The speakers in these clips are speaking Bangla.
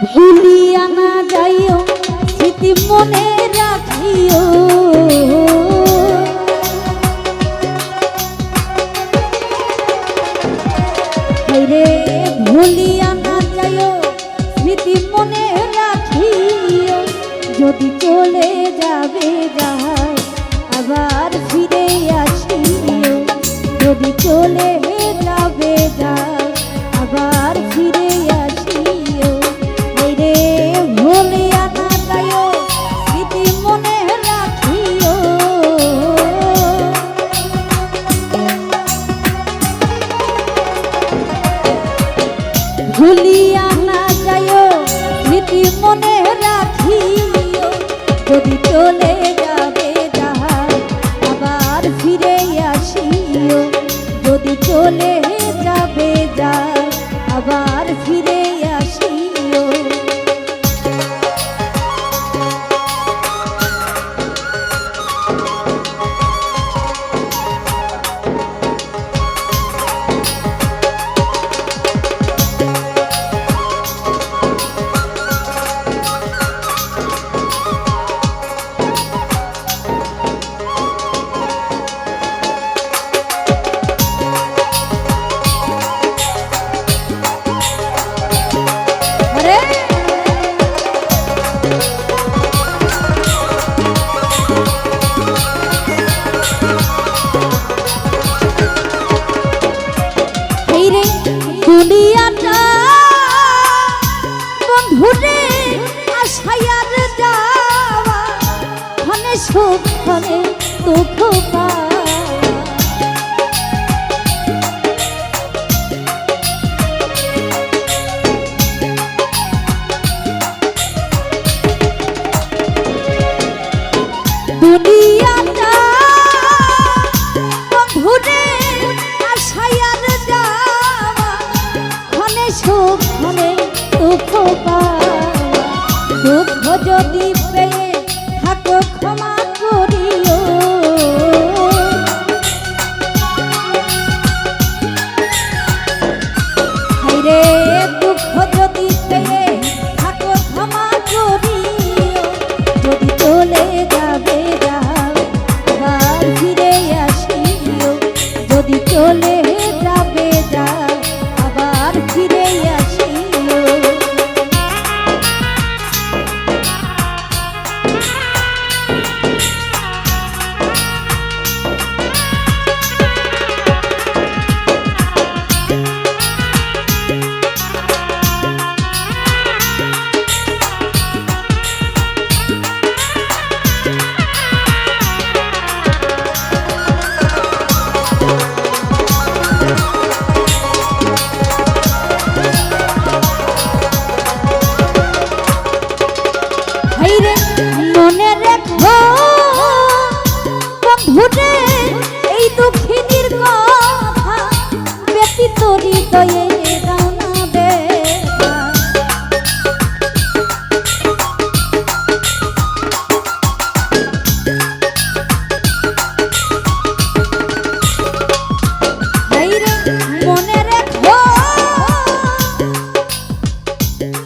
ভুলিয়া না যাইও স্মৃতি মনে রাখিও রে ভুলিয়া না যাইও স্মৃতি মনে রাখিও যদি চলে যাবে যাই আবার ফিরে আসিও যদি চলে যাবে যাই আবার ফিরে আসিও রে ভুলিয়া না যাইও স্মৃতি মনে রাখিও ভুলিয়া না যাইও স্মৃতি মনে রাখিও যদি চলে যাবে যাই আবার ফিরে আসিও যদি চলে যাবে যাই আবার ফিরে আসিও দুনিয়াটা বন্ধুরে আশায়ার যাওয়া ক্ষণে সুখ ক্ষণে দুঃখ পাওয়া দুনিয়াটা বন্ধুরে আশায়ার যাওয়া ক্ষণে সুখ ক্ষণে দুঃখ পাওয়া দুঃখ যদি পেয়ে থাকো ক্ষমা করিও হায়রে দুঃখ যদি পেয়ে থাকো ক্ষমা করিও যদি চলে যাবে যাও আবার ফিরে আসিও যদি চলে যাবে যাও আবার ফিরে আসিও মনে রেখো বন্ধুরে এই দুঃখিনীর কথা ব্যতীত হৃদয়ে দাও না ব্যথা মনে রেখো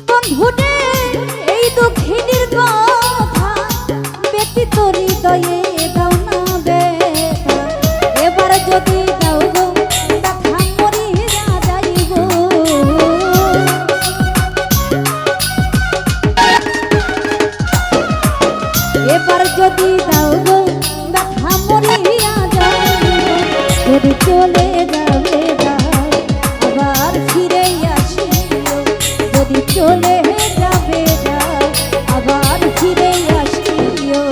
বন্ধুরে এই দুঃখিনীর কথা ব্যতীত হৃদয়ে দাও না ব্যথা এবার যদি দাও গো ব্যথা মরিয়া যাইব এবার যদি দাও গো ব্যথা মরিয়া যাইব যদি চলে যাবে যাও আবার ফিরে আসিও যদি চলে যাবে যাও আবার ফিরে আসিও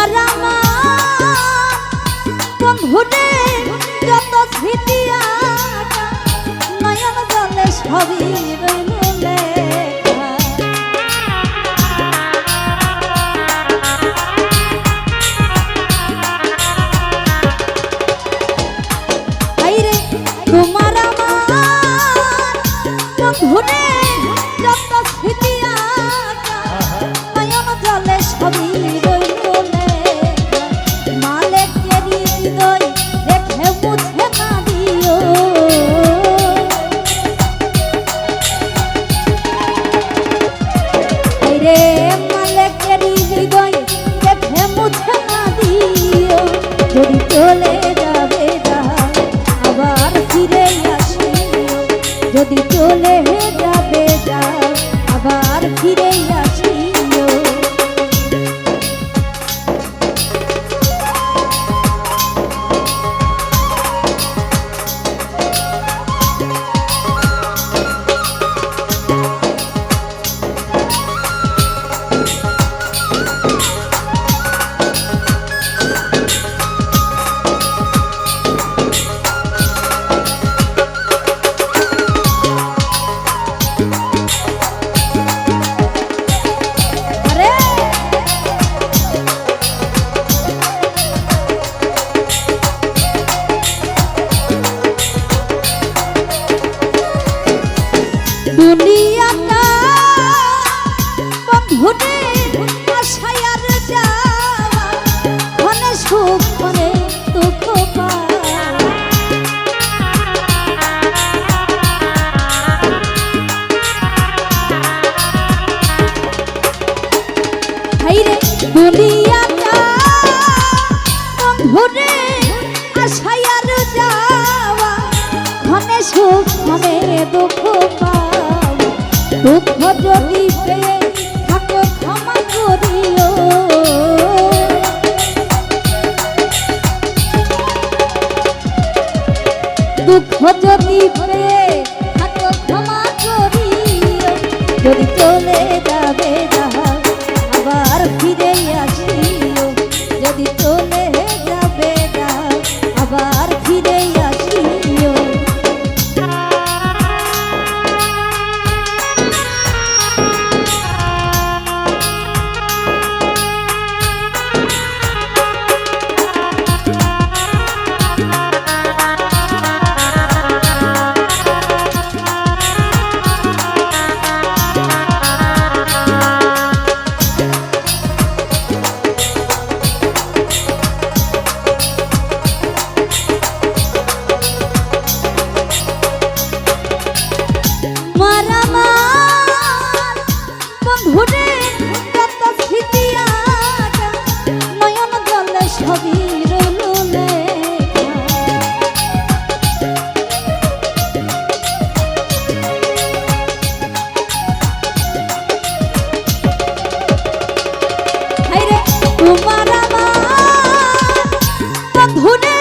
তোমার আমার বন্ধুরে যত স্মৃতি আঁকা নয়ন জলে সবই রইল লেখা। আইরে তোমার আমার বন্ধুরে যত স্মৃতি আঁকা নয়ন জলে সবই রইল লেখা। মালিকেরই হৃদয় রেখে মুছে না দিও, রে মালিকেরই হৃদয় রেখে মুছে না দিও। যদি চলে যাবে যাও আবার ফিরে আসিও, যদি চলে যাবে যাও আবার ফিরে আসিও। দুনিয়াটা বন্ধুরে আশায় আর যাওয়া ক্ষণে সুখ ক্ষণে দুঃখ পাওয়া। হাইরে দুনিয়াটা বন্ধুরে আশায় আর যাওয়া ক্ষণে সুখ ক্ষণে দুঃখ পাওয়া। দুঃখ যদি পেয়ে থাকো ক্ষমা করিও, দুঃখ যদি পেয়ে থাকো ক্ষমা করিও। যদি চলে যাবে যাও আবার ফিরে আসিও, যদি চলে যাবে যাও আবার ফিরে আসিও। বন্ধুরে যত স্মৃতি আঁকা নয়ন জলে সবই রইল লেখা। হায়রে তোমার আমার বন্ধুরে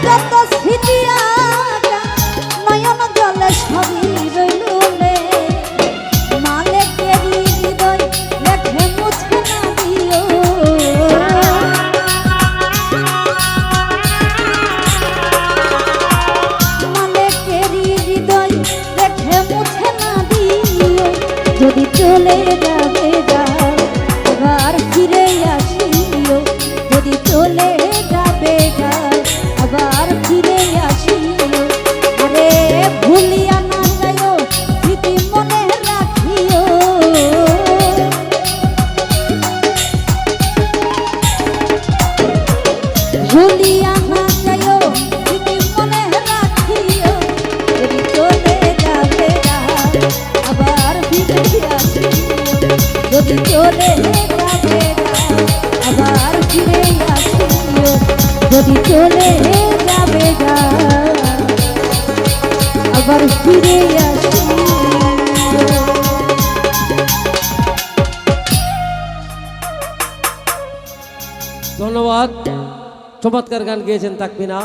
যত স্মৃতি আঁকা নয়ন জলে সবই রইল যদি চলে যাবে যাও আবার ফিরে আসিও, যদি চলে যাবে যাও আবার ফিরে আসিও। আরে ভুলিয়া না যাইও স্মৃতি মনে রাখিও, ভুলিয়া না যাইও স্মৃতি মনে রাখিও। যদি চলে যাবে যাও আবার ফিরে আসিও, যদি চলে যাবে যাও আবার ফিরে আসিও, যদি চলে যাবে যাও আবার ফিরে আসিও। ধন্যবাদ। চমৎকার গান গেয়েছেন তাকমিনা।